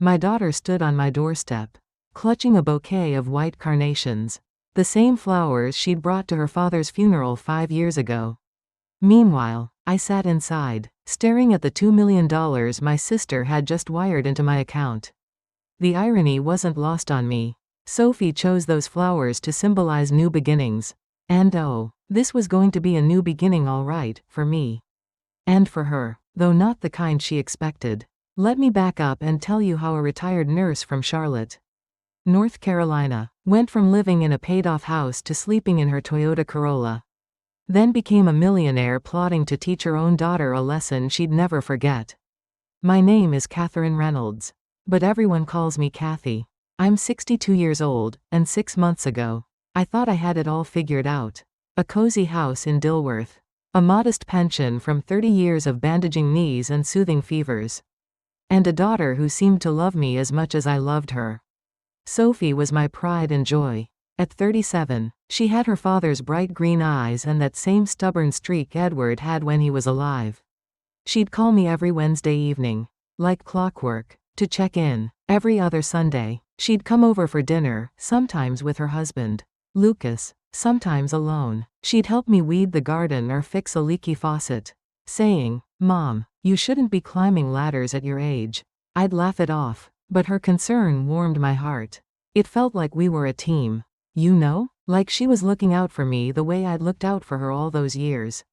My daughter stood on my doorstep, clutching a bouquet of white carnations, the same flowers she'd brought to her father's funeral 5 years ago. Meanwhile, I sat inside, staring at the $2 million my sister had just wired into my account. The irony wasn't lost on me. Sophie chose those flowers to symbolize new beginnings. And oh, this was going to be a new beginning all right, for me. And for her, though not the kind she expected. Let me back up and tell you how a retired nurse from Charlotte, North Carolina, went from living in a paid-off house to sleeping in her Toyota Corolla. Then became a millionaire plotting to teach her own daughter a lesson she'd never forget. My name is Catherine Reynolds. But everyone calls me Kathy. I'm 62 years old, and 6 months ago, I thought I had it all figured out. A cozy house in Dilworth. A modest pension from 30 years of bandaging knees and soothing fevers. And a daughter who seemed to love me as much as I loved her. Sophie was my pride and joy. At 37, she had her father's bright green eyes and that same stubborn streak Edward had when he was alive. She'd call me every Wednesday evening, like clockwork, to check in. Every other Sunday, she'd come over for dinner, sometimes with her husband, Lucas, sometimes alone. She'd help me weed the garden or fix a leaky faucet, saying, "Mom, you shouldn't be climbing ladders at your age." I'd laugh it off, but her concern warmed my heart. It felt like we were a team. You know? Like she was looking out for me the way I'd looked out for her all those years.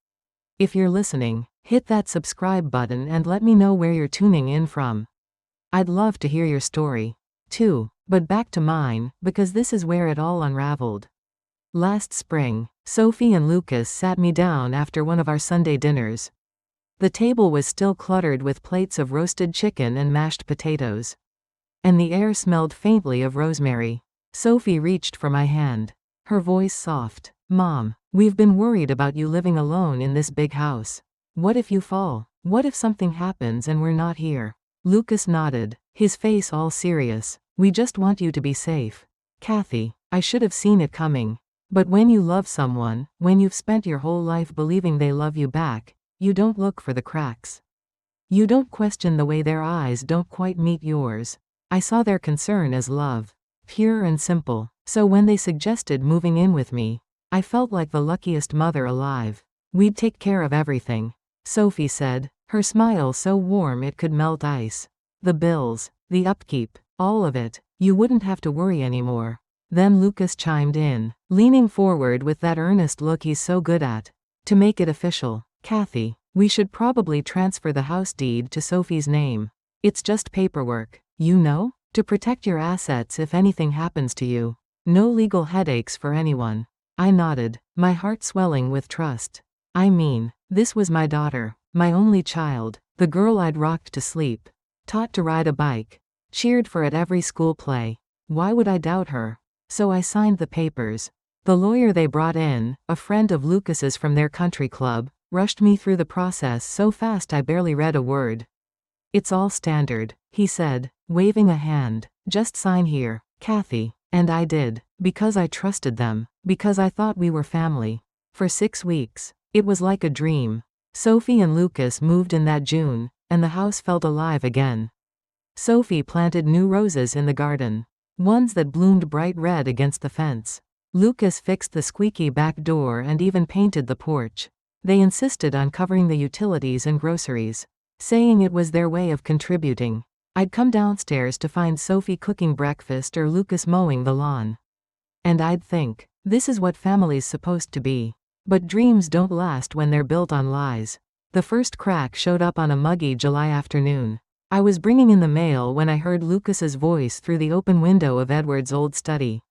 If you're listening, hit that subscribe button and let me know where you're tuning in from. I'd love to hear your story, too, but back to mine, because this is where it all unraveled. Last spring, Sophie and Lucas sat me down after one of our Sunday dinners. The table was still cluttered with plates of roasted chicken and mashed potatoes. And the air smelled faintly of rosemary. Sophie reached for my hand. Her voice soft. "Mom, we've been worried about you living alone in this big house. What if you fall? What if something happens and we're not here?" Lucas nodded, his face all serious. "We just want you to be safe." Kathy, I should have seen it coming. But when you love someone, when you've spent your whole life believing they love you back, you don't look for the cracks. You don't question the way their eyes don't quite meet yours. I saw their concern as love. Pure and simple. So when they suggested moving in with me, I felt like the luckiest mother alive. "We'd take care of everything," Sophie said, her smile so warm it could melt ice. "The bills, the upkeep, all of it. You wouldn't have to worry anymore." Then Lucas chimed in, leaning forward with that earnest look he's so good at. "To make it official, Kathy, we should probably transfer the house deed to Sophie's name. It's just paperwork, you know, to protect your assets if anything happens to you. No legal headaches for anyone." I nodded, my heart swelling with trust. I mean, this was my daughter, my only child, the girl I'd rocked to sleep, taught to ride a bike, cheered for at every school play. Why would I doubt her? So I signed the papers. The lawyer they brought in, a friend of Lucas's from their country club, rushed me through the process so fast I barely read a word. "It's all standard," he said, waving a hand. "Just sign here, Kathy." And I did, because I trusted them, because I thought we were family. For 6 weeks, it was like a dream. Sophie and Lucas moved in that June, and the house felt alive again. Sophie planted new roses in the garden, ones that bloomed bright red against the fence. Lucas fixed the squeaky back door and even painted the porch. They insisted on covering the utilities and groceries, saying it was their way of contributing. I'd come downstairs to find Sophie cooking breakfast or Lucas mowing the lawn. And I'd think, this is what family's supposed to be. But dreams don't last when they're built on lies. The first crack showed up on a muggy July afternoon. I was bringing in the mail when I heard Lucas's voice through the open window of Edward's old study.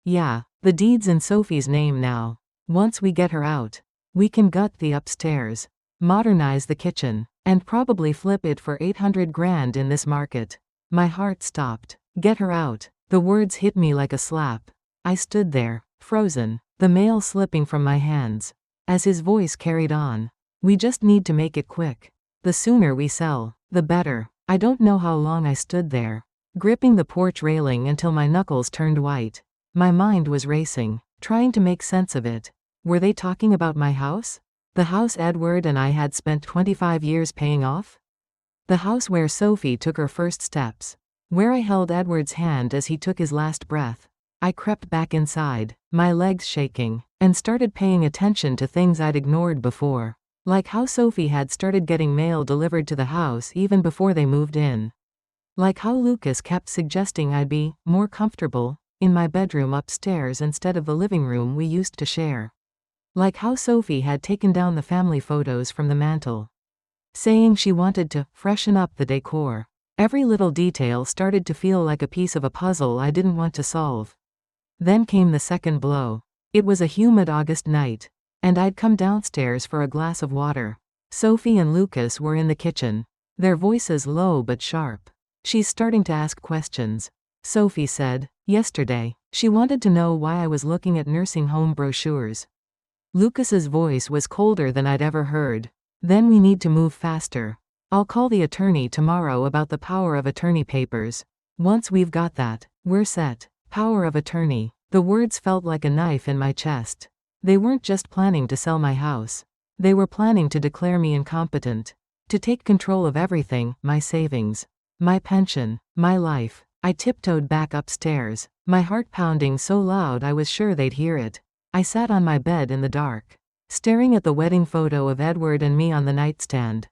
"Yeah, the deed's in Sophie's name now. Once we get her out, we can gut the upstairs, modernize the kitchen, and probably flip it for 800 grand in this market." My heart stopped. Get her out. The words hit me like a slap. I stood there, frozen, the mail slipping from my hands. As his voice carried on, "We just need to make it quick. The sooner we sell, the better." I don't know how long I stood there, gripping the porch railing until my knuckles turned white. My mind was racing, trying to make sense of it. Were they talking about my house? The house Edward and I had spent 25 years paying off? The house where Sophie took her first steps? where I held Edward's hand as he took his last breath. I crept back inside, my legs shaking, and started paying attention to things I'd ignored before. Like how Sophie had started getting mail delivered to the house even before they moved in. Like how Lucas kept suggesting I'd be more comfortable in my bedroom upstairs instead of the living room we used to share. Like how Sophie had taken down the family photos from the mantel, saying she wanted to freshen up the decor. Every little detail started to feel like a piece of a puzzle I didn't want to solve. Then came the second blow. It was a humid August night, and I'd come downstairs for a glass of water. Sophie and Lucas were in the kitchen, their voices low but sharp. "She's starting to ask questions," Sophie said. "Yesterday, she wanted to know why I was looking at nursing home brochures." Lucas's voice was colder than I'd ever heard. "Then we need to move faster. I'll call the attorney tomorrow about the power of attorney papers. Once we've got that, we're set." Power of attorney. The words felt like a knife in my chest. They weren't just planning to sell my house. They were planning to declare me incompetent. To take control of everything, my savings, my pension, my life. I tiptoed back upstairs, my heart pounding so loud I was sure they'd hear it. I sat on my bed in the dark, staring at the wedding photo of Edward and me on the nightstand.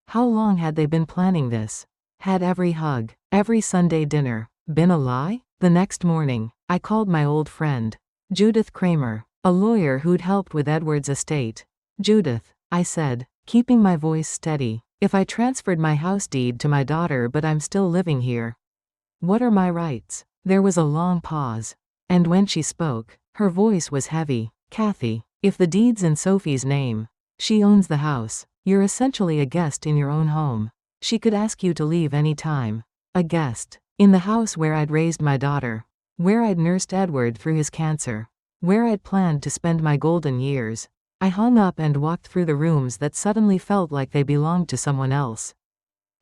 How long had they been planning this? Had every hug, every Sunday dinner, been a lie? The next morning, I called my old friend, Judith Kramer, a lawyer who'd helped with Edward's estate. "Judith," I said, keeping my voice steady, "if I transferred my house deed to my daughter but I'm still living here, what are my rights?" There was a long pause, and when she spoke, her voice was heavy. "Kathy, if the deed's in Sophie's name, she owns the house. You're essentially a guest in your own home. She could ask you to leave any time. A guest. In the house where I'd raised my daughter. Where I'd nursed Edward through his cancer. Where I'd planned to spend my golden years." I hung up and walked through the rooms that suddenly felt like they belonged to someone else.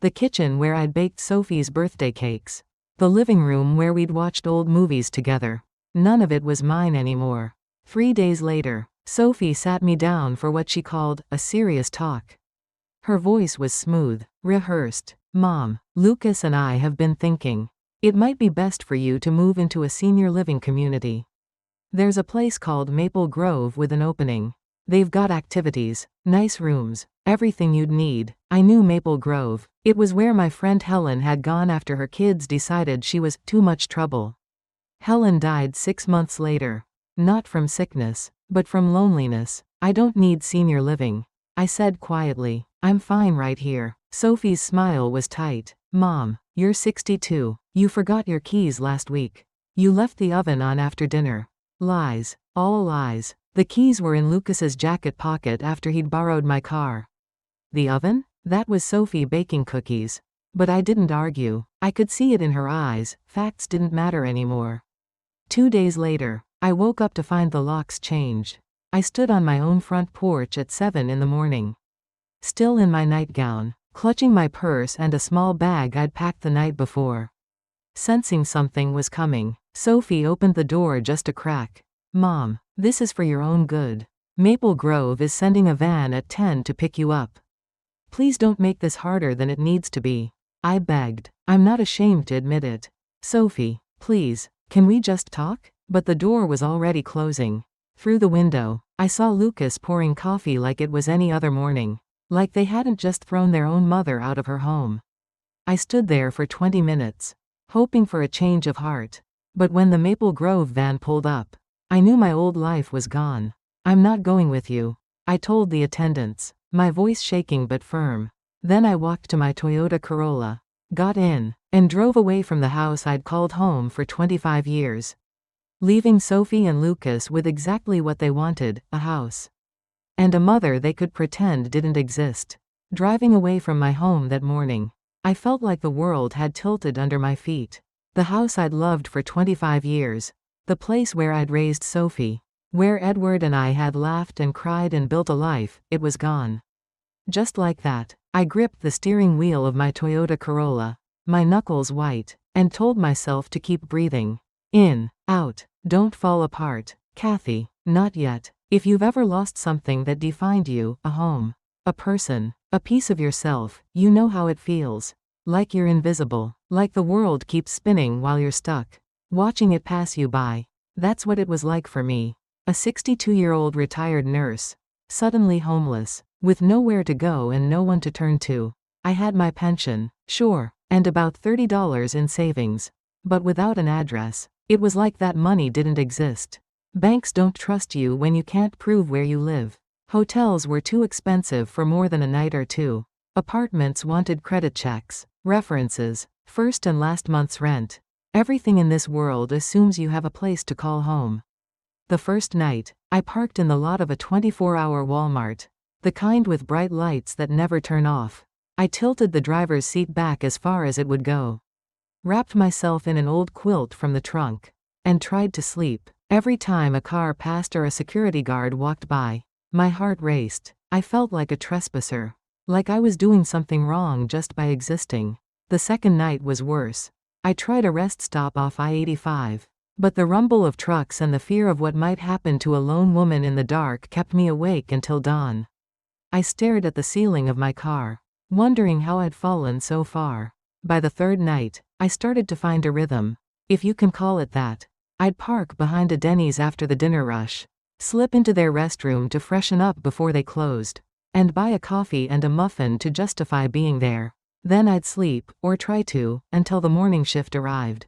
The kitchen where I'd baked Sophie's birthday cakes. The living room where we'd watched old movies together. None of it was mine anymore. 3 days later, Sophie sat me down for what she called a serious talk. Her voice was smooth, rehearsed. "Mom, Lucas and I have been thinking. It might be best for you to move into a senior living community. There's a place called Maple Grove with an opening. They've got activities, nice rooms, everything you'd need." I knew Maple Grove. It was where my friend Helen had gone after her kids decided she was too much trouble. Helen died 6 months later. Not from sickness, but from loneliness. "I don't need senior living," I said quietly. "I'm fine right here." Sophie's smile was tight. "Mom, you're 62. You forgot your keys last week. You left the oven on after dinner." Lies. All lies. The keys were in Lucas's jacket pocket after he'd borrowed my car. The oven? That was Sophie baking cookies. But I didn't argue. I could see it in her eyes. Facts didn't matter anymore. 2 days later, I woke up to find the locks changed. I stood on my own front porch at 7 in the morning. Still in my nightgown, clutching my purse and a small bag I'd packed the night before. Sensing something was coming, Sophie opened the door just a crack. "Mom, this is for your own good. Maple Grove is sending a van at 10 to pick you up. Please don't make this harder than it needs to be." I begged. I'm not ashamed to admit it. "Sophie, please, can we just talk?" But the door was already closing. Through the window, I saw Lucas pouring coffee like it was any other morning. Like they hadn't just thrown their own mother out of her home. I stood there for 20 minutes, hoping for a change of heart. But when the Maple Grove van pulled up, I knew my old life was gone. "I'm not going with you," I told the attendants, my voice shaking but firm. Then I walked to my Toyota Corolla, got in, and drove away from the house I'd called home for 25 years. Leaving Sophie and Lucas with exactly what they wanted, a house. And a mother they could pretend didn't exist. Driving away from my home that morning, I felt like the world had tilted under my feet. The house I'd loved for 25 years. The place where I'd raised Sophie. Where Edward and I had laughed and cried and built a life, it was gone. Just like that, I gripped the steering wheel of my Toyota Corolla, my knuckles white, and told myself to keep breathing. In, out, don't fall apart. Kathy, not yet. If you've ever lost something that defined you, a home, a person, a piece of yourself, you know how it feels. Like you're invisible. Like the world keeps spinning while you're stuck, watching it pass you by. That's what it was like for me. A 62-year-old retired nurse. Suddenly homeless. With nowhere to go and no one to turn to. I had my pension, sure, and about $30 in savings. But without an address. It was like that money didn't exist. Banks don't trust you when you can't prove where you live. Hotels were too expensive for more than a night or two. Apartments wanted credit checks, references, first and last month's rent. Everything in this world assumes you have a place to call home. The first night, I parked in the lot of a 24-hour Walmart. The kind with bright lights that never turn off. I tilted the driver's seat back as far as it would go. Wrapped myself in an old quilt from the trunk. And tried to sleep. Every time a car passed or a security guard walked by, my heart raced. I felt like a trespasser. Like I was doing something wrong just by existing. The second night was worse. I tried a rest stop off I-85. But the rumble of trucks and the fear of what might happen to a lone woman in the dark kept me awake until dawn. I stared at the ceiling of my car, wondering how I'd fallen so far. By the third night, I started to find a rhythm, if you can call it that. I'd park behind a Denny's after the dinner rush, slip into their restroom to freshen up before they closed, and buy a coffee and a muffin to justify being there. Then I'd sleep, or try to, until the morning shift arrived.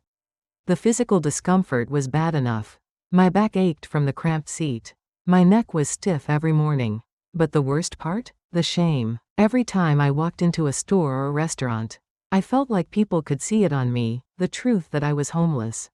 The physical discomfort was bad enough. My back ached from the cramped seat. My neck was stiff every morning. But the worst part? The shame. Every time I walked into a store or restaurant, I felt like people could see it on me, the truth that I was homeless.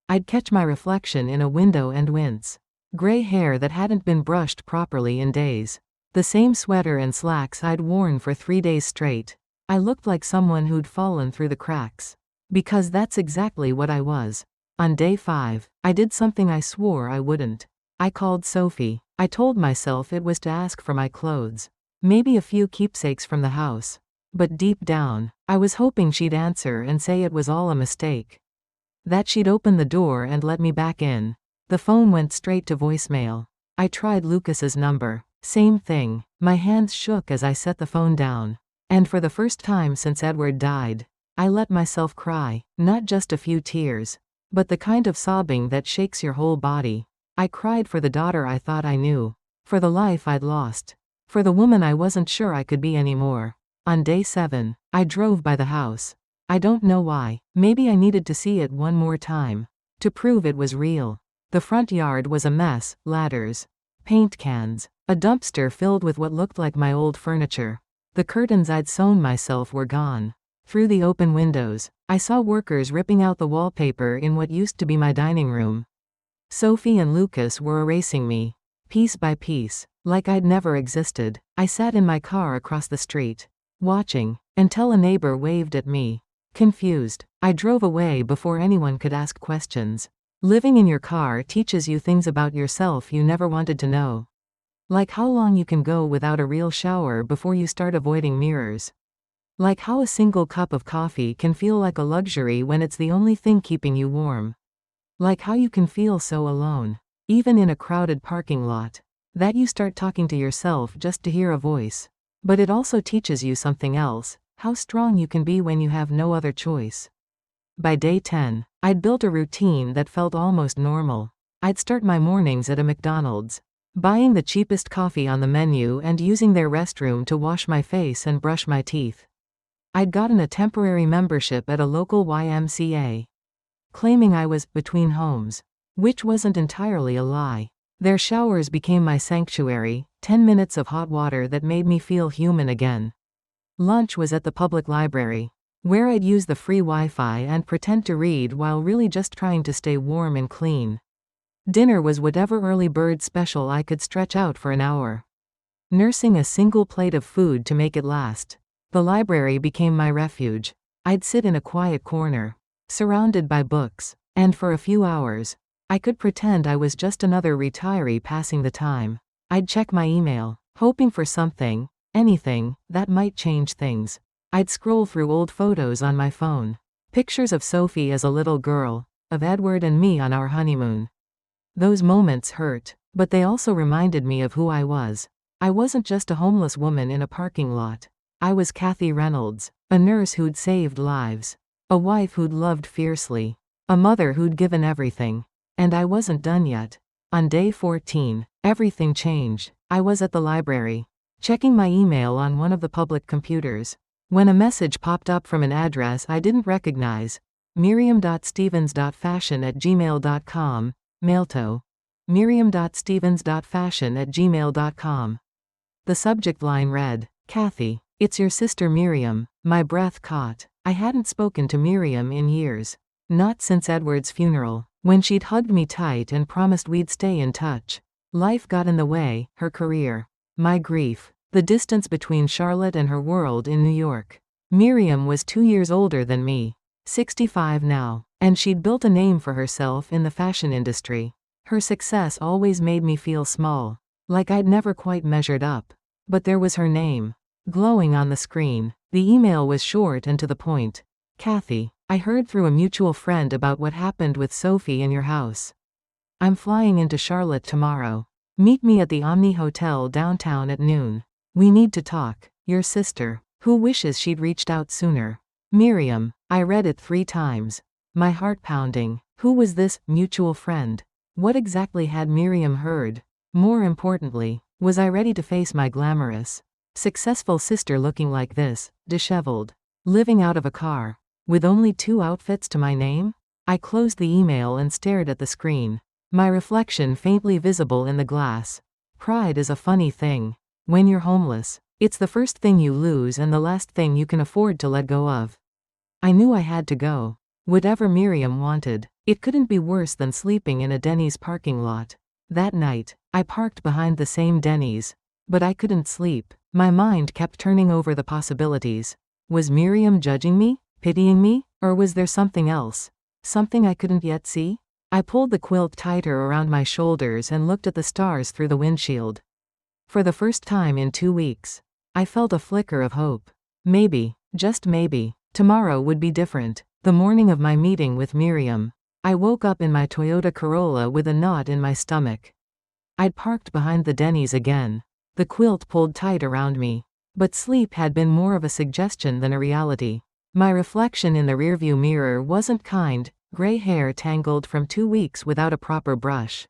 I'd catch my reflection in a window and wince. Gray hair that hadn't been brushed properly in days. The same sweater and slacks I'd worn for 3 days straight. I looked like someone who'd fallen through the cracks. Because that's exactly what I was. On day 5, I did something I swore I wouldn't. I called Sophie. I told myself it was to ask for my clothes. Maybe a few keepsakes from the house. But deep down, I was hoping she'd answer and say it was all a mistake. That she'd open the door and let me back in. The phone went straight to voicemail. I tried Lucas's number. Same thing. My hands shook as I set the phone down. And for the first time since Edward died, I let myself cry, not just a few tears, but the kind of sobbing that shakes your whole body. I cried for the daughter I thought I knew, for the life I'd lost, for the woman I wasn't sure I could be anymore. On day 7, I drove by the house. I don't know why. Maybe I needed to see it one more time, to prove it was real. The front yard was a mess, ladders, paint cans, a dumpster filled with what looked like my old furniture. The curtains I'd sewn myself were gone. Through the open windows, I saw workers ripping out the wallpaper in what used to be my dining room. Sophie and Lucas were erasing me, piece by piece, like I'd never existed. I sat in my car across the street, watching, until a neighbor waved at me. Confused, I drove away before anyone could ask questions. Living in your car teaches you things about yourself you never wanted to know. Like how long you can go without a real shower before you start avoiding mirrors. Like how a single cup of coffee can feel like a luxury when it's the only thing keeping you warm. Like how you can feel so alone, even in a crowded parking lot, that you start talking to yourself just to hear a voice. But it also teaches you something else, how strong you can be when you have no other choice. By day 10, I'd built a routine that felt almost normal. I'd start my mornings at a McDonald's, buying the cheapest coffee on the menu and using their restroom to wash my face and brush my teeth. I'd gotten a temporary membership at a local YMCA, claiming I was between homes, which wasn't entirely a lie. Their showers became my sanctuary, 10 minutes of hot water that made me feel human again. Lunch was at the public library, where I'd use the free Wi-Fi and pretend to read while really just trying to stay warm and clean. Dinner was whatever early bird special I could stretch out for an hour, nursing a single plate of food to make it last. The library became my refuge. I'd sit in a quiet corner, surrounded by books, and for a few hours, I could pretend I was just another retiree passing the time. I'd check my email, hoping for something, anything, that might change things. I'd scroll through old photos on my phone. Pictures of Sophie as a little girl, of Edward and me on our honeymoon. Those moments hurt, but they also reminded me of who I was. I wasn't just a homeless woman in a parking lot. I was Kathy Reynolds, a nurse who'd saved lives, a wife who'd loved fiercely, a mother who'd given everything. And I wasn't done yet. On day 14, everything changed. I was at the library, checking my email on one of the public computers, when a message popped up from an address I didn't recognize. Miriam.stevens.fashion@gmail.com, Mailto. Miriam.stevens.fashion@gmail.com. The subject line read, Kathy, it's your sister Miriam. My breath caught. I hadn't spoken to Miriam in years. Not since Edward's funeral, when she'd hugged me tight and promised we'd stay in touch. Life got in the way, her career, my grief, the distance between Charlotte and her world in New York. Miriam was 2 years older than me, 65 now, and she'd built a name for herself in the fashion industry. Her success always made me feel small, like I'd never quite measured up. But there was her name, glowing on the screen. The email was short and to the point. Kathy, I heard through a mutual friend about what happened with Sophie in your house. I'm flying into Charlotte tomorrow. Meet me at the Omni Hotel downtown at noon. We need to talk. Your sister, who wishes she'd reached out sooner. Miriam. I read it 3 times. My heart pounding. Who was this mutual friend? What exactly had Miriam heard? More importantly, was I ready to face my glamorous, successful sister looking like this, disheveled, living out of a car, with only 2 outfits to my name? I closed the email and stared at the screen, my reflection faintly visible in the glass. Pride is a funny thing. When you're homeless, it's the first thing you lose and the last thing you can afford to let go of. I knew I had to go. Whatever Miriam wanted, it couldn't be worse than sleeping in a Denny's parking lot. That night, I parked behind the same Denny's. But I couldn't sleep. My mind kept turning over the possibilities. Was Miriam judging me, pitying me, or was there something else? Something I couldn't yet see? I pulled the quilt tighter around my shoulders and looked at the stars through the windshield. For the first time in 2 weeks, I felt a flicker of hope. Maybe, just maybe, tomorrow would be different. The morning of my meeting with Miriam, I woke up in my Toyota Corolla with a knot in my stomach. I'd parked behind the Denny's again, the quilt pulled tight around me. But sleep had been more of a suggestion than a reality. My reflection in the rearview mirror wasn't kind, gray hair tangled from 2 weeks without a proper brush.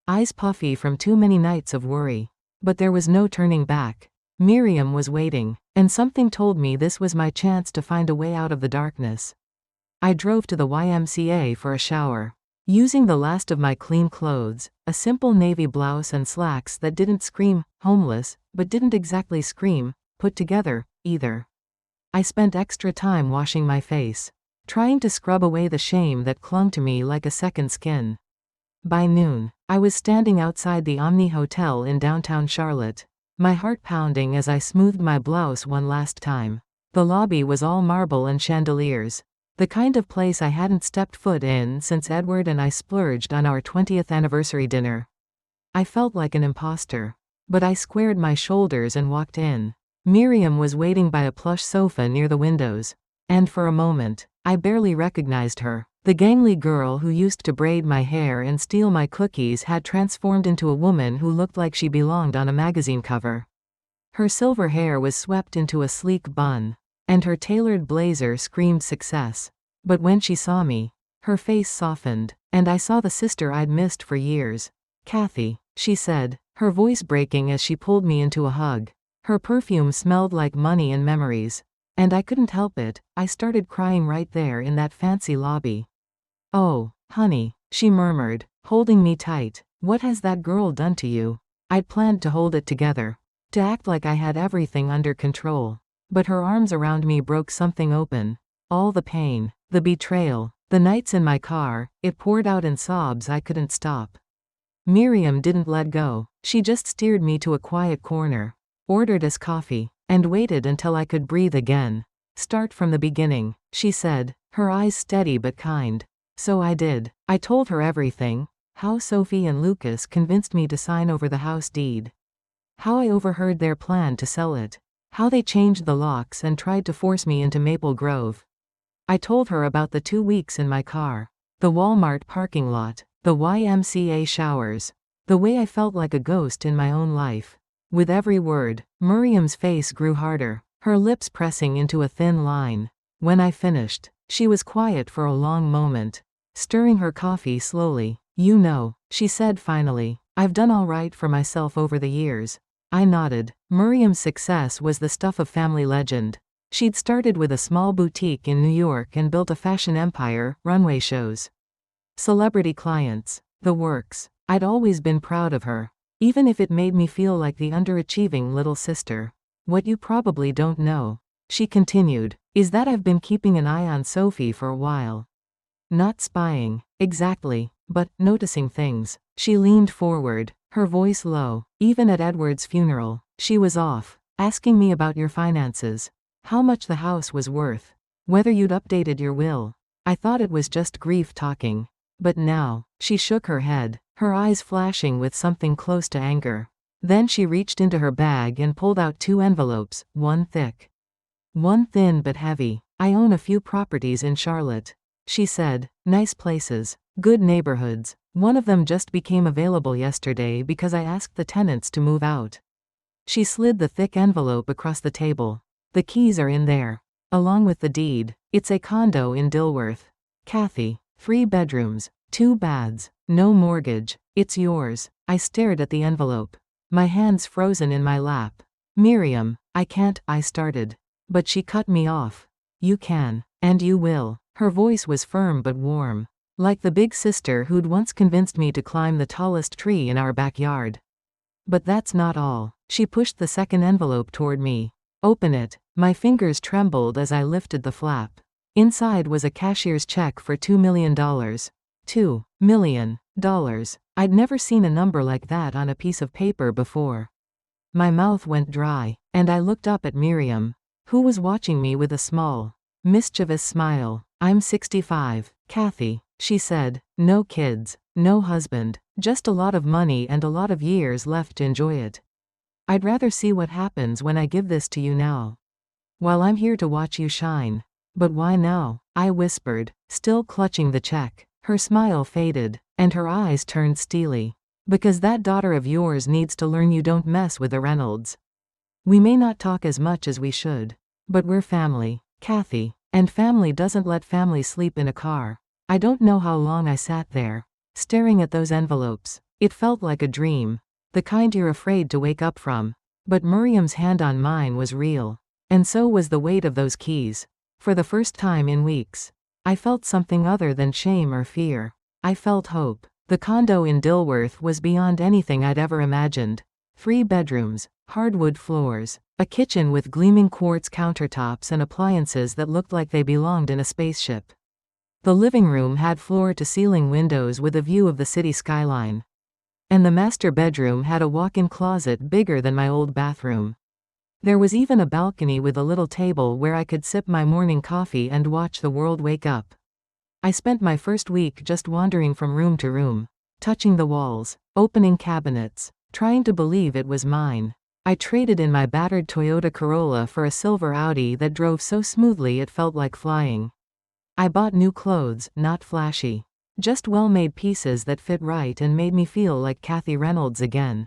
Eyes puffy from too many nights of worry. But there was no turning back. Miriam was waiting, and something told me this was my chance to find a way out of the darkness. I drove to the YMCA for a shower. Using the last of my clean clothes, a simple navy blouse and slacks that didn't scream homeless, but didn't exactly scream put together, either. I spent extra time washing my face, trying to scrub away the shame that clung to me like a second skin. By noon, I was standing outside the Omni Hotel in downtown Charlotte, my heart pounding as I smoothed my blouse one last time. The lobby was all marble and chandeliers. The kind of place I hadn't stepped foot in since Edward and I splurged on our 20th anniversary dinner. I felt like an imposter. But I squared my shoulders and walked in. Miriam was waiting by a plush sofa near the windows. And for a moment, I barely recognized her. The gangly girl who used to braid my hair and steal my cookies had transformed into a woman who looked like she belonged on a magazine cover. Her silver hair was swept into a sleek bun, and her tailored blazer screamed success. But when she saw me, her face softened, and I saw the sister I'd missed for years. Kathy, she said, her voice breaking as she pulled me into a hug. Her perfume smelled like money and memories. And I couldn't help it, I started crying right there in that fancy lobby. Oh, honey, she murmured, holding me tight. What has that girl done to you? I'd planned to hold it together, to act like I had everything under control. But her arms around me broke something open. All the pain, the betrayal, the nights in my car, it poured out in sobs I couldn't stop. Miriam didn't let go. She just steered me to a quiet corner, ordered us coffee, and waited until I could breathe again. Start from the beginning, she said, her eyes steady but kind. So I did. I told her everything. How Sophie and Lucas convinced me to sign over the house deed. How I overheard their plan to sell it. How they changed the locks and tried to force me into Maple Grove. I told her about the 2 weeks in my car, the Walmart parking lot, the YMCA showers, the way I felt like a ghost in my own life. With every word, Miriam's face grew harder. her lips pressing into a thin line. When I finished, she was quiet for a long moment, stirring her coffee slowly. You know, she said finally, I've done all right for myself over the years. I nodded. Miriam's success was the stuff of family legend. She'd started with a small boutique in New York and built a fashion empire, runway shows, celebrity clients, the works. I'd always been proud of her, even if it made me feel like the underachieving little sister. What you probably don't know, she continued, is that I've been keeping an eye on Sophie for a while. Not spying, exactly, but noticing things. She leaned forward, her voice low. Even at Edward's funeral, she was off, asking me about your finances, how much the house was worth, whether you'd updated your will. I thought it was just grief talking. But now, she shook her head, her eyes flashing with something close to anger. Then she reached into her bag and pulled out 2 envelopes, one thick, one thin but heavy. I own a few properties in Charlotte, she said. Nice places, good neighborhoods. One of them just became available yesterday because I asked the tenants to move out. She slid the thick envelope across the table. The keys are in there, along with the deed. It's a condo in Dilworth. Kathy, 3 bedrooms, 2 baths, no mortgage. It's yours. I stared at the envelope, my hands frozen in my lap. Miriam, I can't, I started. But she cut me off. You can, and you will. Her voice was firm but warm, like the big sister who'd once convinced me to climb the tallest tree in our backyard. But that's not all. She pushed the second envelope toward me. Open it. My fingers trembled as I lifted the flap. Inside was a cashier's check for $2 million. $2 million. I'd never seen a number like that on a piece of paper before. My mouth went dry, and I looked up at Miriam, who was watching me with a small, mischievous smile. I'm 65, Kathy, she said. No kids, no husband, just a lot of money and a lot of years left to enjoy it. I'd rather see what happens when I give this to you now, while I'm here to watch you shine. But why now? I whispered, still clutching the check. Her smile faded, and her eyes turned steely. Because that daughter of yours needs to learn you don't mess with the Reynolds. We may not talk as much as we should, but we're family, Kathy, and family doesn't let family sleep in a car. I don't know how long I sat there, staring at those envelopes. It felt like a dream, the kind you're afraid to wake up from. But Miriam's hand on mine was real, and so was the weight of those keys. For the first time in weeks, I felt something other than shame or fear. I felt hope. The condo in Dilworth was beyond anything I'd ever imagined. 3 bedrooms, hardwood floors, a kitchen with gleaming quartz countertops and appliances that looked like they belonged in a spaceship. The living room had floor-to-ceiling windows with a view of the city skyline. And the master bedroom had a walk-in closet bigger than my old bathroom. There was even a balcony with a little table where I could sip my morning coffee and watch the world wake up. I spent my first week just wandering from room to room, touching the walls, opening cabinets, trying to believe it was mine. I traded in my battered Toyota Corolla for a silver Audi that drove so smoothly it felt like flying. I bought new clothes, not flashy, just well-made pieces that fit right and made me feel like Kathy Reynolds again.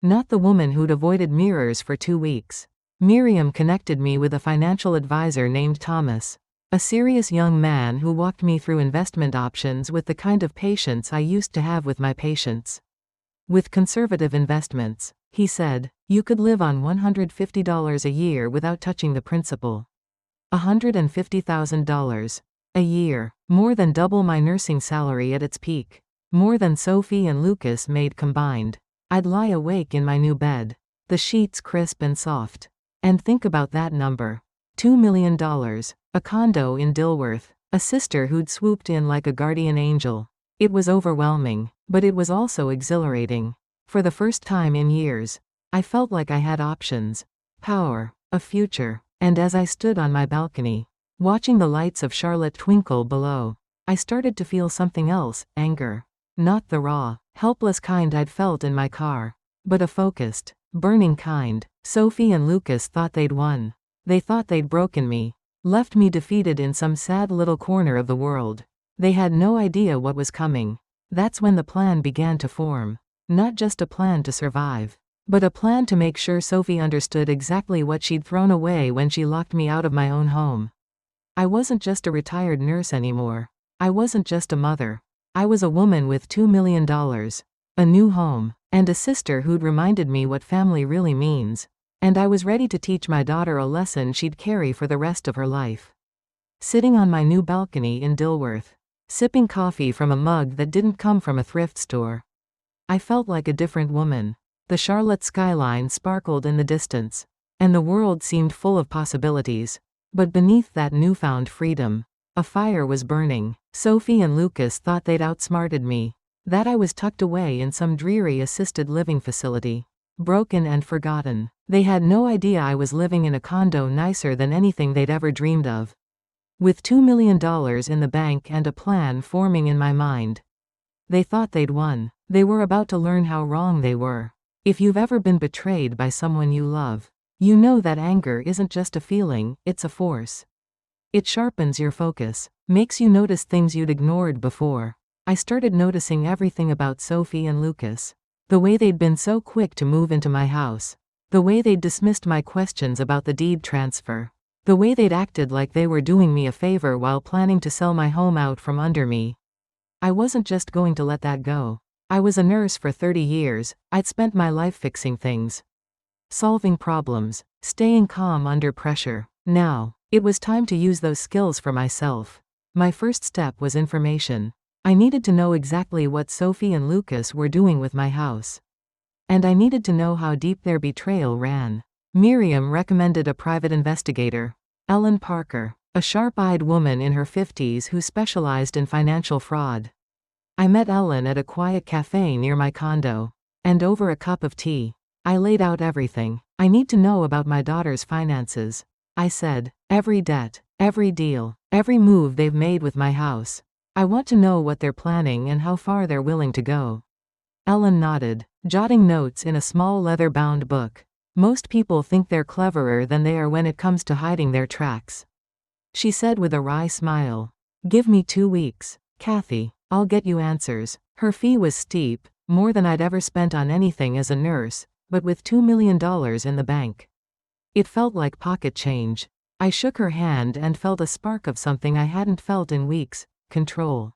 Not the woman who'd avoided mirrors for 2 weeks. Miriam connected me with a financial advisor named Thomas, a serious young man who walked me through investment options with the kind of patience I used to have with my patients. With conservative investments, he said, you could live on $150 a year without touching the principal. $150,000 a year, more than double my nursing salary at its peak, more than Sophie and Lucas made combined. I'd lie awake in my new bed, the sheets crisp and soft, and think about that number. $2 million, a condo in Dilworth, a sister who'd swooped in like a guardian angel. It was overwhelming, but it was also exhilarating. For the first time in years, I felt like I had options, power, a future. And as I stood on my balcony, watching the lights of Charlotte twinkle below, I started to feel something else, anger. Not the raw, helpless kind I'd felt in my car, but a focused, burning kind. Sophie and Lucas thought they'd won. They thought they'd broken me, left me defeated in some sad little corner of the world. They had no idea what was coming. That's when the plan began to form. Not just a plan to survive, but a plan to make sure Sophie understood exactly what she'd thrown away when she locked me out of my own home. I wasn't just a retired nurse anymore. I wasn't just a mother. I was a woman with $2 million, a new home, and a sister who'd reminded me what family really means. And I was ready to teach my daughter a lesson she'd carry for the rest of her life. Sitting on my new balcony in Dilworth, sipping coffee from a mug that didn't come from a thrift store, I felt like a different woman. The Charlotte skyline sparkled in the distance, and the world seemed full of possibilities. But beneath that newfound freedom, a fire was burning. Sophie and Lucas thought they'd outsmarted me, that I was tucked away in some dreary assisted living facility, broken and forgotten. They had no idea I was living in a condo nicer than anything they'd ever dreamed of. With $2 million in the bank and a plan forming in my mind. They thought they'd won. They were about to learn how wrong they were. If you've ever been betrayed by someone you love, you know that anger isn't just a feeling, it's a force. It sharpens your focus, makes you notice things you'd ignored before. I started noticing everything about Sophie and Lucas. The way they'd been so quick to move into my house. The way they'd dismissed my questions about the deed transfer. The way they'd acted like they were doing me a favor while planning to sell my home out from under me. I wasn't just going to let that go. I was a nurse for 30 years, I'd spent my life fixing things. Solving problems, staying calm under pressure. Now, it was time to use those skills for myself. My first step was information. I needed to know exactly what Sophie and Lucas were doing with my house. And I needed to know how deep their betrayal ran. Miriam recommended a private investigator, Ellen Parker, a sharp-eyed woman in her 50s who specialized in financial fraud. I met Ellen at a quiet cafe near my condo, and over a cup of tea, I laid out everything. I need to know about my daughter's finances, I said. Every debt, every deal, every move they've made with my house. I want to know what they're planning and how far they're willing to go. Ellen nodded, jotting notes in a small leather-bound book. Most people think they're cleverer than they are when it comes to hiding their tracks. She said with a wry smile, "Give me 2 weeks, Kathy. I'll get you answers." Her fee was steep, more than I'd ever spent on anything as a nurse, but with $2 million in the bank. It felt like pocket change. I shook her hand and felt a spark of something I hadn't felt in weeks, control.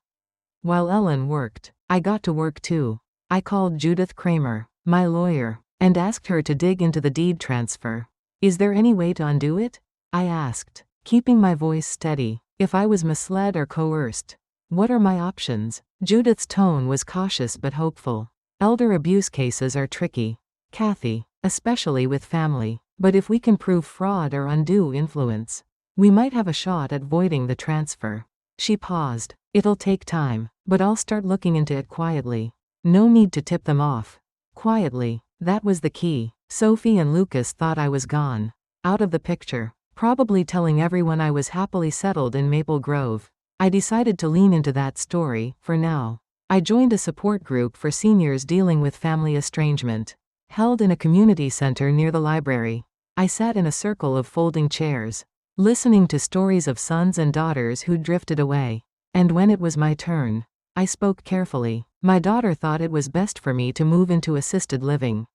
While Ellen worked, I got to work too. I called Judith Kramer, my lawyer, and asked her to dig into the deed transfer. "Is there any way to undo it?" I asked, keeping my voice steady. "If I was misled or coerced, what are my options?" Judith's tone was cautious but hopeful. "Elder abuse cases are tricky, Kathy, especially with family. But if we can prove fraud or undue influence, we might have a shot at voiding the transfer." She paused. "It'll take time, but I'll start looking into it quietly. No need to tip them off." Quietly, that was the key. Sophie and Lucas thought I was gone. Out of the picture. Probably telling everyone I was happily settled in Maple Grove. I decided to lean into that story, for now. I joined a support group for seniors dealing with family estrangement, held in a community center near the library. I sat in a circle of folding chairs, listening to stories of sons and daughters who'd drifted away. And when it was my turn, I spoke carefully. My daughter thought it was best for me to move into assisted living.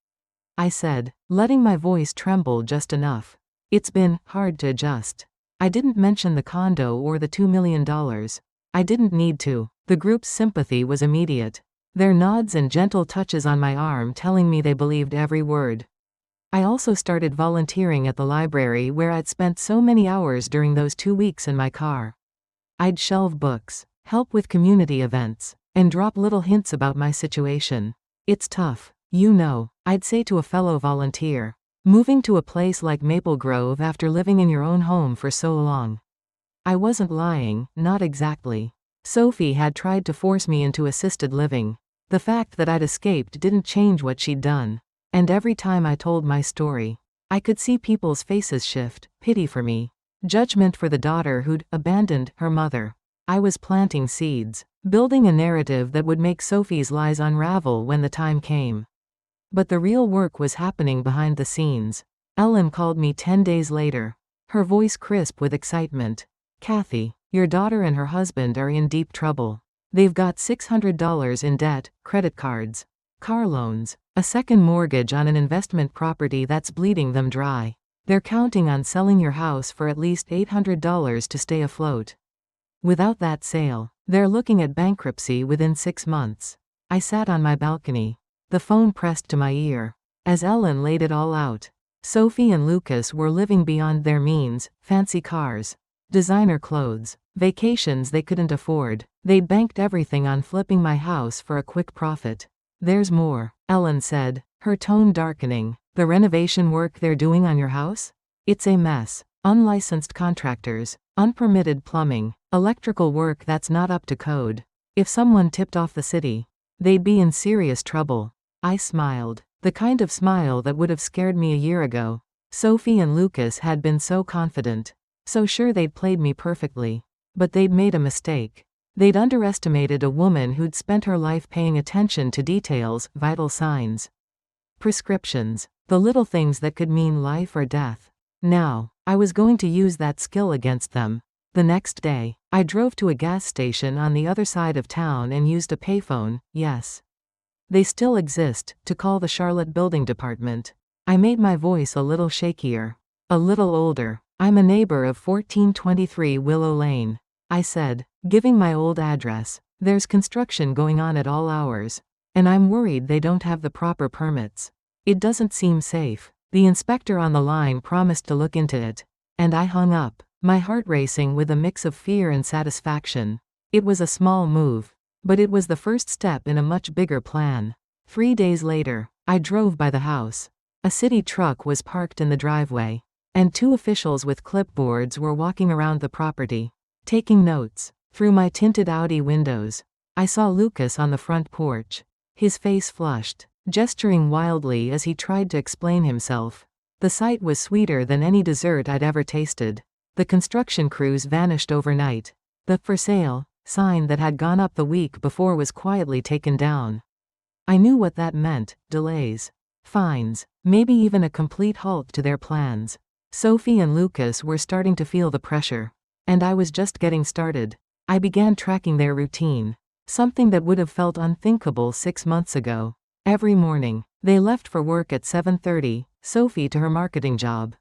I said, letting my voice tremble just enough. It's been hard to adjust. I didn't mention the condo or the $2 million. I didn't need to. The group's sympathy was immediate. Their nods and gentle touches on my arm telling me they believed every word. I also started volunteering at the library where I'd spent so many hours during those 2 weeks in my car. I'd shelve books, help with community events, and drop little hints about my situation. "It's tough, you know," I'd say to a fellow volunteer. "Moving to a place like Maple Grove after living in your own home for so long." I wasn't lying, not exactly. Sophie had tried to force me into assisted living. The fact that I'd escaped didn't change what she'd done. And every time I told my story, I could see people's faces shift, pity for me, judgment for the daughter who'd abandoned her mother. I was planting seeds, building a narrative that would make Sophie's lies unravel when the time came. But the real work was happening behind the scenes. Ellen called me 10 days later, her voice crisp with excitement. "Kathy, your daughter and her husband are in deep trouble. They've got $600 in debt, credit cards, car loans, a second mortgage on an investment property that's bleeding them dry. They're counting on selling your house for at least $800 to stay afloat. Without that sale, they're looking at bankruptcy within 6 months. I sat on my balcony, the phone pressed to my ear, as Ellen laid it all out. Sophie and Lucas were living beyond their means, fancy cars, designer clothes, vacations they couldn't afford. They'd banked everything on flipping my house for a quick profit. There's more, Ellen said, her tone darkening. The renovation work they're doing on your house? It's a mess. Unlicensed contractors, unpermitted plumbing, electrical work that's not up to code. If someone tipped off the city, they'd be in serious trouble. I smiled, the kind of smile that would have scared me a year ago. Sophie and Lucas had been so confident, so sure they'd played me perfectly. But they'd made a mistake. They'd underestimated a woman who'd spent her life paying attention to details, vital signs, prescriptions, the little things that could mean life or death. Now, I was going to use that skill against them. The next day, I drove to a gas station on the other side of town and used a payphone, yes, they still exist, to call the Charlotte Building Department. I made my voice a little shakier, a little older. I'm a neighbor of 1423 Willow Lane, I said, giving my old address. There's construction going on at all hours, and I'm worried they don't have the proper permits. It doesn't seem safe. The inspector on the line promised to look into it, and I hung up, my heart racing with a mix of fear and satisfaction. It was a small move, but it was the first step in a much bigger plan. 3 days later, I drove by the house. A city truck was parked in the driveway, and 2 officials with clipboards were walking around the property, taking notes. Through my tinted Audi windows, I saw Lucas on the front porch, his face flushed, gesturing wildly as he tried to explain himself. The sight was sweeter than any dessert I'd ever tasted. The construction crews vanished overnight. The "for sale" sign that had gone up the week before was quietly taken down. I knew what that meant: delays, fines, maybe even a complete halt to their plans. Sophie and Lucas were starting to feel the pressure, and I was just getting started. I began tracking their routine, something that would have felt unthinkable 6 months ago. Every morning, they left for work at 7:30, Sophie to her marketing job,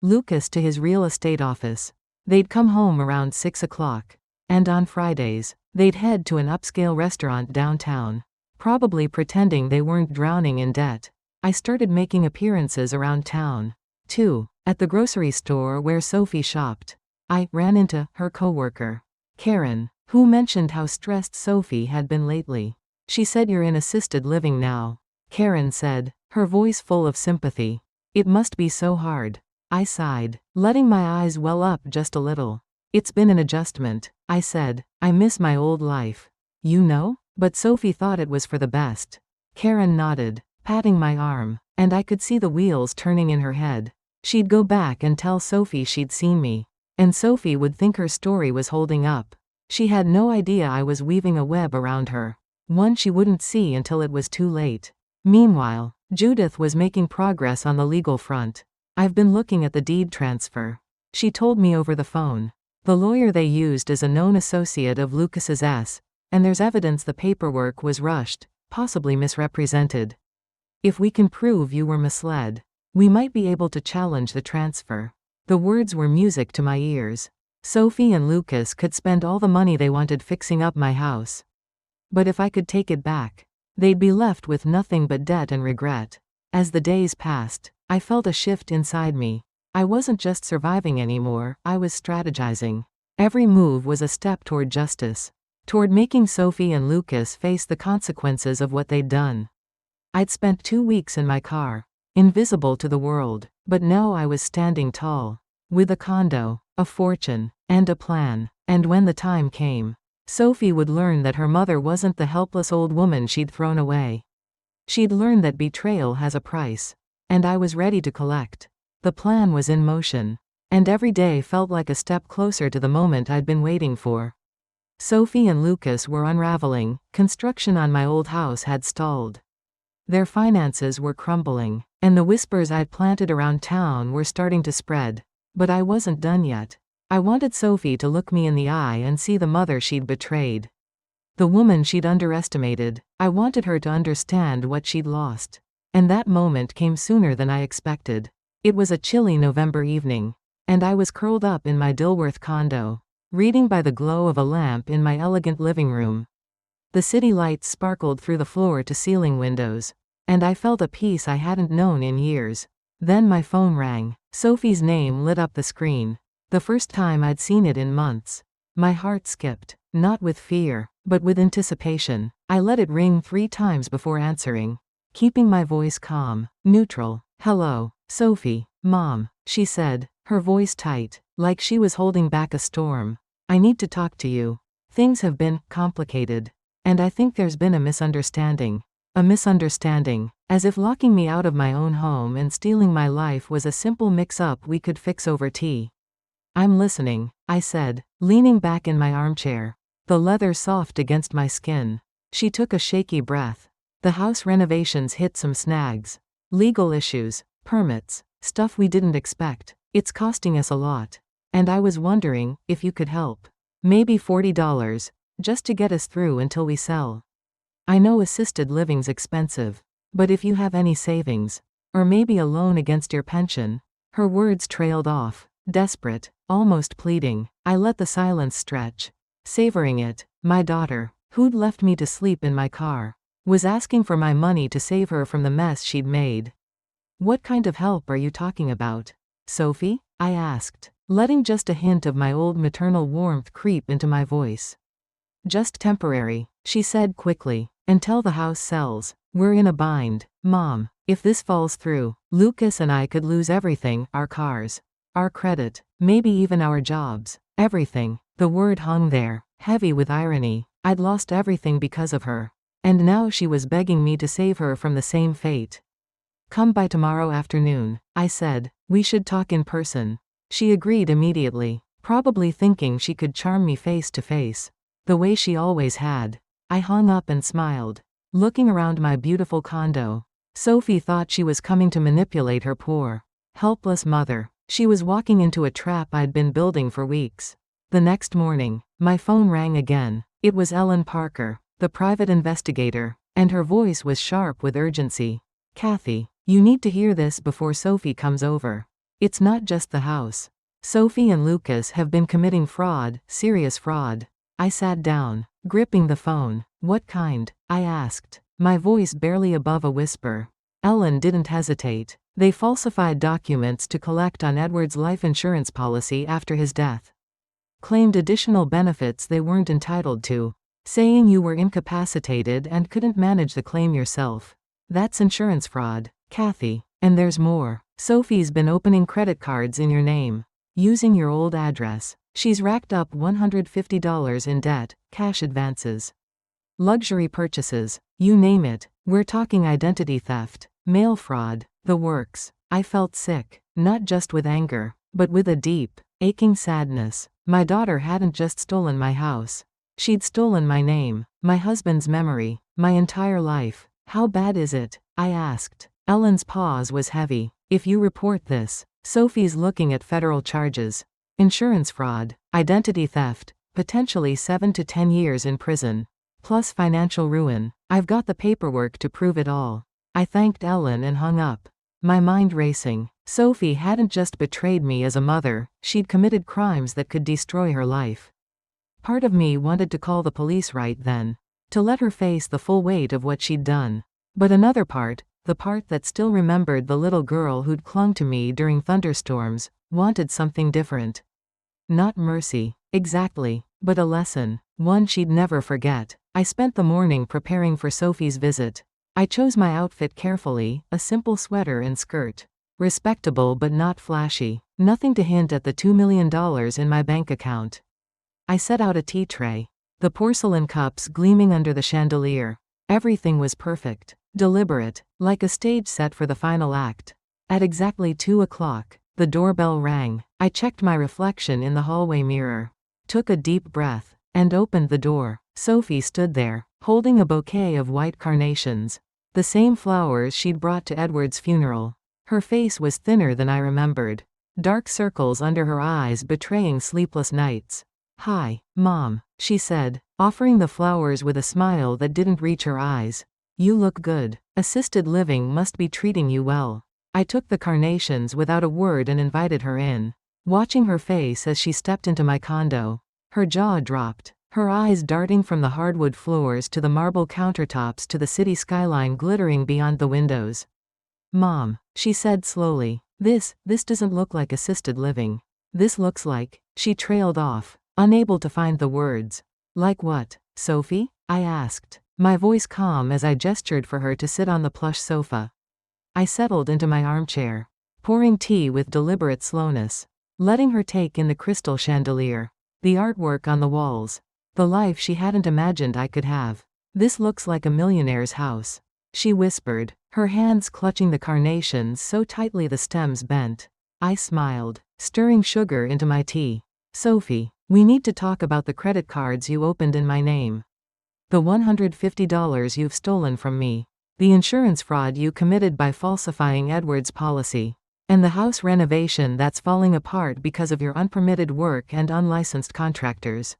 Lucas to his real estate office. They'd come home around 6 o'clock, and on Fridays, they'd head to an upscale restaurant downtown, probably pretending they weren't drowning in debt. I started making appearances around town, too. At the grocery store where Sophie shopped, I ran into her coworker, Karen, who mentioned how stressed Sophie had been lately. She said, "You're in assisted living now," Karen said, her voice full of sympathy. "It must be so hard." I sighed, letting my eyes well up just a little. "It's been an adjustment," I said. "I miss my old life." "You know?" But Sophie thought it was for the best. Karen nodded, patting my arm, and I could see the wheels turning in her head. She'd go back and tell Sophie she'd seen me, and Sophie would think her story was holding up. She had no idea I was weaving a web around her, one she wouldn't see until it was too late. Meanwhile, Judith was making progress on the legal front. "I've been looking at the deed transfer," she told me over the phone. "The lawyer they used is a known associate of Lucas's, and there's evidence the paperwork was rushed, possibly misrepresented. If we can prove you were misled, we might be able to challenge the transfer." The words were music to my ears. Sophie and Lucas could spend all the money they wanted fixing up my house, but if I could take it back, they'd be left with nothing but debt and regret. As the days passed, I felt a shift inside me. I wasn't just surviving anymore, I was strategizing. Every move was a step toward justice, toward making Sophie and Lucas face the consequences of what they'd done. I'd spent 2 weeks in my car, invisible to the world, but now I was standing tall, with a condo, a fortune, and a plan. And when the time came, Sophie would learn that her mother wasn't the helpless old woman she'd thrown away. She'd learn that betrayal has a price, and I was ready to collect. The plan was in motion, and every day felt like a step closer to the moment I'd been waiting for. Sophie and Lucas were unraveling. Construction on my old house had stalled. Their finances were crumbling, and the whispers I'd planted around town were starting to spread. But I wasn't done yet. I wanted Sophie to look me in the eye and see the mother she'd betrayed. The woman she'd underestimated. I wanted her to understand what she'd lost. And that moment came sooner than I expected. It was a chilly November evening, and I was curled up in my Dilworth condo, reading by the glow of a lamp in my elegant living room. The city lights sparkled through the floor-to-ceiling windows, and I felt a peace I hadn't known in years. Then my phone rang. Sophie's name lit up the screen. The first time I'd seen it in months. My heart skipped, not with fear, but with anticipation. I let it ring 3 times before answering, keeping my voice calm, neutral. "Hello, Sophie, Mom," she said, her voice tight, like she was holding back a storm. "I need to talk to you. Things have been complicated. And I think there's been a misunderstanding." A misunderstanding, as if locking me out of my own home and stealing my life was a simple mix-up we could fix over tea. "I'm listening," I said, leaning back in my armchair, the leather soft against my skin. She took a shaky breath. "The house renovations hit some snags. Legal issues, permits, stuff we didn't expect. It's costing us a lot. And I was wondering if you could help. Maybe $40, just to get us through until we sell. I know assisted living's expensive, but if you have any savings, or maybe a loan against your pension." Her words trailed off, desperate, almost pleading. I let the silence stretch, savoring it. My daughter, who'd left me to sleep in my car, was asking for my money to save her from the mess she'd made. "What kind of help are you talking about, Sophie?" I asked, letting just a hint of my old maternal warmth creep into my voice. "Just temporary," she said quickly, "until the house sells. We're in a bind, Mom. If this falls through, Lucas and I could lose everything, our cars, our credit, maybe even our jobs. Everything." The word hung there, heavy with irony. I'd lost everything because of her. And now she was begging me to save her from the same fate. "Come by tomorrow afternoon," I said. "We should talk in person." She agreed immediately, probably thinking she could charm me face to face, the way she always had. I hung up and smiled, looking around my beautiful condo. Sophie thought she was coming to manipulate her poor, helpless mother. She was walking into a trap I'd been building for weeks. The next morning, my phone rang again. It was Ellen Parker, the private investigator, and her voice was sharp with urgency. "Kathy, you need to hear this before Sophie comes over. It's not just the house. Sophie and Lucas have been committing fraud, serious fraud." I sat down, gripping the phone. "What kind?" I asked, my voice barely above a whisper. Ellen didn't hesitate. "They falsified documents to collect on Edward's life insurance policy after his death. Claimed additional benefits they weren't entitled to, saying you were incapacitated and couldn't manage the claim yourself. That's insurance fraud, Kathy. And there's more. Sophie's been opening credit cards in your name, using your old address. She's racked up $150 in debt, cash advances, luxury purchases, you name it. We're talking identity theft, mail fraud, the works." I felt sick, not just with anger, but with a deep, aching sadness. My daughter hadn't just stolen my house. She'd stolen my name, my husband's memory, my entire life. "How bad is it?" I asked. Ellen's pause was heavy. "If you report this, Sophie's looking at federal charges. Insurance fraud, identity theft, potentially 7 to 10 years in prison, plus financial ruin. I've got the paperwork to prove it all." I thanked Ellen and hung up, my mind racing. Sophie hadn't just betrayed me as a mother, she'd committed crimes that could destroy her life. Part of me wanted to call the police right then, to let her face the full weight of what she'd done. But another part, the part that still remembered the little girl who'd clung to me during thunderstorms, wanted something different. Not mercy, exactly, but a lesson, one she'd never forget. I spent the morning preparing for Sophie's visit. I chose my outfit carefully, a simple sweater and skirt. Respectable but not flashy, nothing to hint at the $2 million in my bank account. I set out a tea tray, the porcelain cups gleaming under the chandelier. Everything was perfect, deliberate, like a stage set for the final act. At exactly 2 o'clock, the doorbell rang. I checked my reflection in the hallway mirror, took a deep breath, and opened the door. Sophie stood there, holding a bouquet of white carnations, the same flowers she'd brought to Edward's funeral. Her face was thinner than I remembered, dark circles under her eyes betraying sleepless nights. "Hi, Mom," she said, offering the flowers with a smile that didn't reach her eyes. "You look good. Assisted living must be treating you well." I took the carnations without a word and invited her in. Watching her face as she stepped into my condo, her jaw dropped, her eyes darting from the hardwood floors to the marble countertops to the city skyline glittering beyond the windows. "Mom," she said slowly, this doesn't look like assisted living. This looks like," she trailed off, unable to find the words. "Like what, Sophie?" I asked, my voice calm as I gestured for her to sit on the plush sofa. I settled into my armchair, pouring tea with deliberate slowness, letting her take in the crystal chandelier, the artwork on the walls, the life she hadn't imagined I could have. "This looks like a millionaire's house," she whispered, her hands clutching the carnations so tightly the stems bent. I smiled, stirring sugar into my tea. "Sophie, we need to talk about the credit cards you opened in my name. The $150 you've stolen from me. The insurance fraud you committed by falsifying Edward's policy. And the house renovation that's falling apart because of your unpermitted work and unlicensed contractors."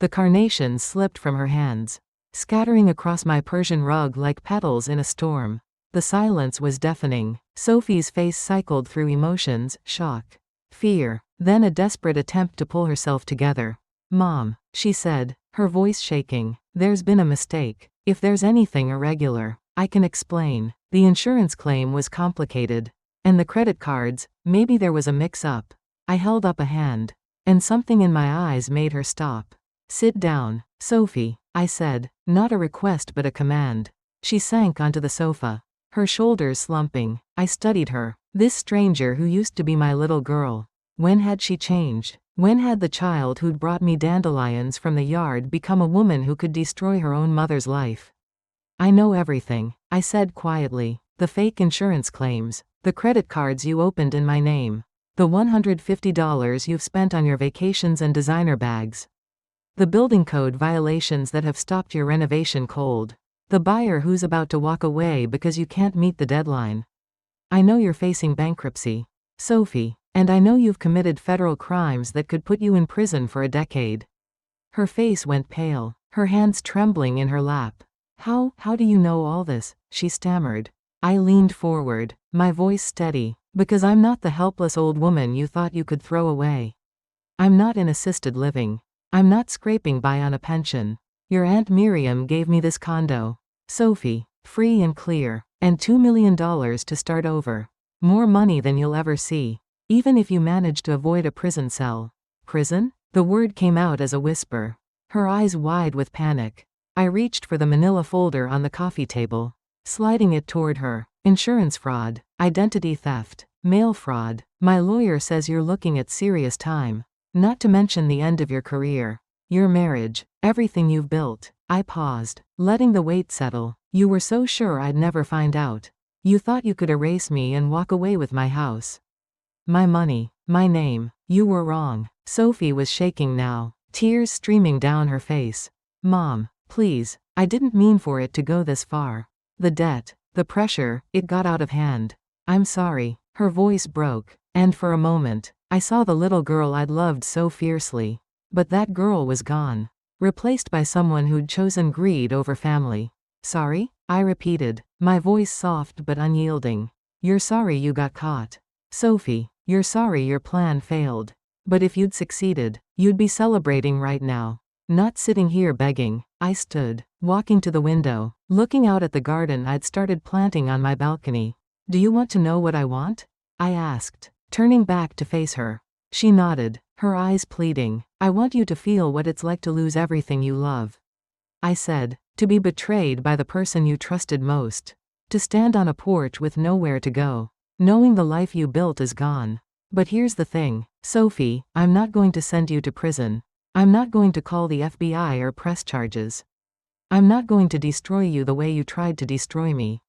The carnations slipped from her hands, scattering across my Persian rug like petals in a storm. The silence was deafening. Sophie's face cycled through emotions, shock, fear, then a desperate attempt to pull herself together. "Mom," she said, her voice shaking, "there's been a mistake. If there's anything irregular, I can explain. The insurance claim was complicated. And the credit cards, maybe there was a mix-up." I held up a hand, and something in my eyes made her stop. "Sit down, Sophie," I said, not a request but a command. She sank onto the sofa, her shoulders slumping. I studied her. This stranger who used to be my little girl. When had she changed? When had the child who'd brought me dandelions from the yard become a woman who could destroy her own mother's life? "I know everything," I said quietly. "The fake insurance claims, the credit cards you opened in my name, the $150 you've spent on your vacations and designer bags, the building code violations that have stopped your renovation cold, the buyer who's about to walk away because you can't meet the deadline. I know you're facing bankruptcy, Sophie, and I know you've committed federal crimes that could put you in prison for a decade." Her face went pale, her hands trembling in her lap. How do you know all this?" she stammered. I leaned forward, my voice steady. "Because I'm not the helpless old woman you thought you could throw away. I'm not in assisted living. I'm not scraping by on a pension. Your Aunt Miriam gave me this condo, Sophie, free and clear, and $2 million to start over. More money than you'll ever see. Even if you manage to avoid a prison cell." "Prison?" The word came out as a whisper, her eyes wide with panic. I reached for the manila folder on the coffee table, sliding it toward her. "Insurance fraud, identity theft, mail fraud. My lawyer says you're looking at serious time. Not to mention the end of your career, your marriage, everything you've built." I paused, letting the weight settle. "You were so sure I'd never find out. You thought you could erase me and walk away with my house, my money, my name. You were wrong." Sophie was shaking now, tears streaming down her face. "Mom, please, I didn't mean for it to go this far. The debt, the pressure, it got out of hand. I'm sorry." Her voice broke, and for a moment, I saw the little girl I'd loved so fiercely. But that girl was gone, replaced by someone who'd chosen greed over family. "Sorry?" I repeated, my voice soft but unyielding. "You're sorry you got caught, Sophie. You're sorry your plan failed. But if you'd succeeded, you'd be celebrating right now. Not sitting here begging." I stood, walking to the window, looking out at the garden I'd started planting on my balcony. "Do you want to know what I want?" I asked, turning back to face her. She nodded, her eyes pleading. "I want you to feel what it's like to lose everything you love," I said. "To be betrayed by the person you trusted most. To stand on a porch with nowhere to go, knowing the life you built is gone. But here's the thing, Sophie, I'm not going to send you to prison. I'm not going to call the FBI or press charges. I'm not going to destroy you the way you tried to destroy me."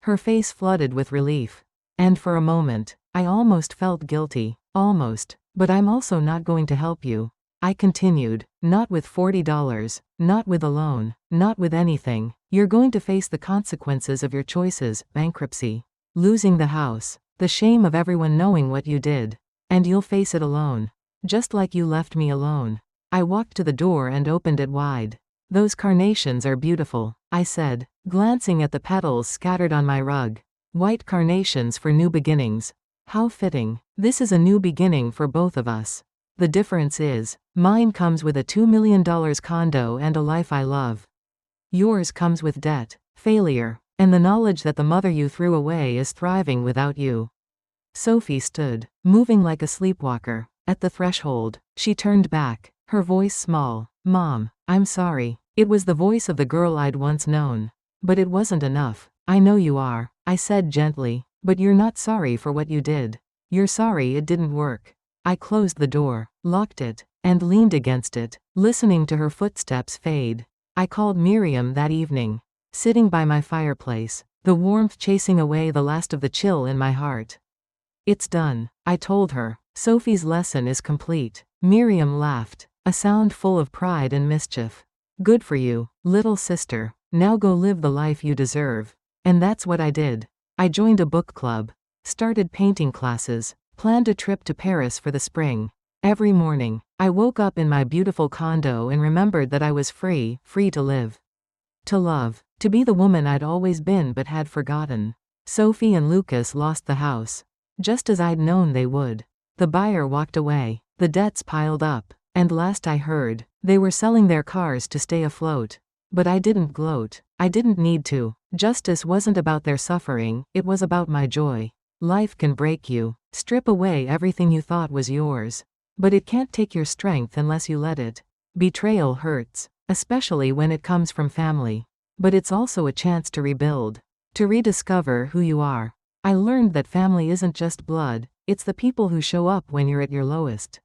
Her face flooded with relief. And for a moment, I almost felt guilty. Almost. "But I'm also not going to help you," I continued. "Not with $40, not with a loan, not with anything. You're going to face the consequences of your choices, bankruptcy, losing the house, the shame of everyone knowing what you did. And you'll face it alone. Just like you left me alone." I walked to the door and opened it wide. Those carnations are beautiful, I said, glancing at the petals scattered on my rug. White carnations for new beginnings. How fitting. This is a new beginning for both of us. The difference is, mine comes with a $2 million condo and a life I love. Yours comes with debt, failure, and the knowledge that the mother you threw away is thriving without you. Sophie stood, moving like a sleepwalker. At the threshold, she turned back, her voice small. Mom, I'm sorry. It was the voice of the girl I'd once known. But it wasn't enough. I know you are, I said gently, but you're not sorry for what you did. You're sorry it didn't work. I closed the door, locked it, and leaned against it, listening to her footsteps fade. I called Miriam that evening, sitting by my fireplace, the warmth chasing away the last of the chill in my heart. It's done, I told her. Sophie's lesson is complete. Miriam laughed, a sound full of pride and mischief. Good for you, little sister. Now go live the life you deserve. And that's what I did. I joined a book club, started painting classes, planned a trip to Paris for the spring. Every morning, I woke up in my beautiful condo and remembered that I was free to live. To love, to be the woman I'd always been but had forgotten. Sophie and Lucas lost the house, just as I'd known they would. The buyer walked away, the debts piled up, and last I heard, they were selling their cars to stay afloat. But I didn't gloat. I didn't need to. Justice wasn't about their suffering, it was about my joy. Life can break you, strip away everything you thought was yours. But it can't take your strength unless you let it. Betrayal hurts, especially when it comes from family. But it's also a chance to rebuild, to rediscover who you are. I learned that family isn't just blood, it's the people who show up when you're at your lowest.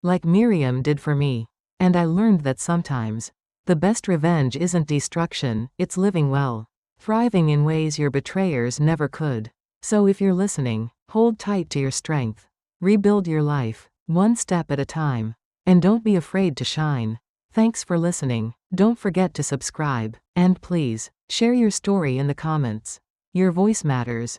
Like Miriam did for me. And I learned that sometimes, the best revenge isn't destruction, it's living well. Thriving in ways your betrayers never could. So if you're listening, hold tight to your strength. Rebuild your life, one step at a time. And don't be afraid to shine. Thanks for listening. Don't forget to subscribe. And please, share your story in the comments. Your voice matters.